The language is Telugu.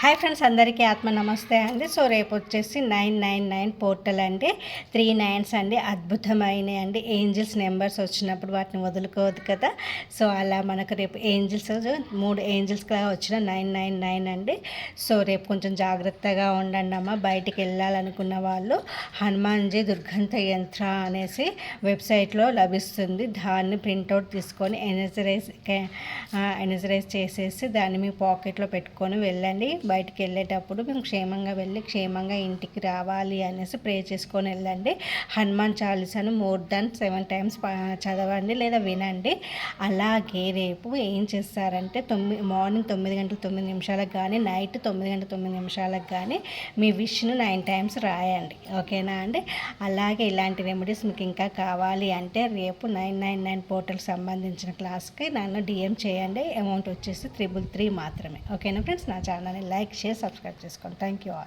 హాయ్ ఫ్రెండ్స్, అందరికీ ఆత్మ నమస్తే అండి. సో రేపు వచ్చేసి 999 పోర్టల్ అండి. 3 9s అండి, అద్భుతమైనవి అండి. ఏంజిల్స్ నెంబర్స్ వచ్చినప్పుడు వాటిని వదులుకోవద్దు కదా. సో అలా మనకు రేపు ఏంజిల్స్ 3 ఏంజిల్స్గా వచ్చిన 999 అండి. సో రేపు కొంచెం జాగ్రత్తగా ఉండండి అమ్మ. బయటికి వెళ్ళాలనుకున్న వాళ్ళు హనుమాన్జీ దుర్గంత యంత్ర అనేసి వెబ్సైట్లో లభిస్తుంది. దాన్ని ప్రింట్అవుట్ తీసుకొని ఎనర్జరైజ్ చేసేసి దాన్ని మీ పాకెట్లో పెట్టుకొని వెళ్ళండి. బయటికి వెళ్ళేటప్పుడు మేము క్షేమంగా వెళ్ళి క్షేమంగా ఇంటికి రావాలి అనేసి ప్రే చేసుకొని వెళ్ళండి. హనుమాన్ చాలీసాను మోర్ దాన్ 7 times చదవండి లేదా వినండి. అలాగే రేపు ఏం చేస్తారంటే మార్నింగ్ 9:09 కానీ నైట్ 9:09 కానీ మీ విష్ను 9 times రాయండి. ఓకేనా అండి. అలాగే ఇలాంటి రెమెడీస్ మీకు ఇంకా కావాలి అంటే రేపు 999 పోర్టల్ సంబంధించిన క్లాస్కి నన్ను డిఎం చేయండి. అమౌంట్ వచ్చేసి 333 మాత్రమే. ఓకేనా ఫ్రెండ్స్, నా ఛానల్ని లైక్ షేర్ సబ్స్క్రైబ్ చేసుకోండి. Thank you all.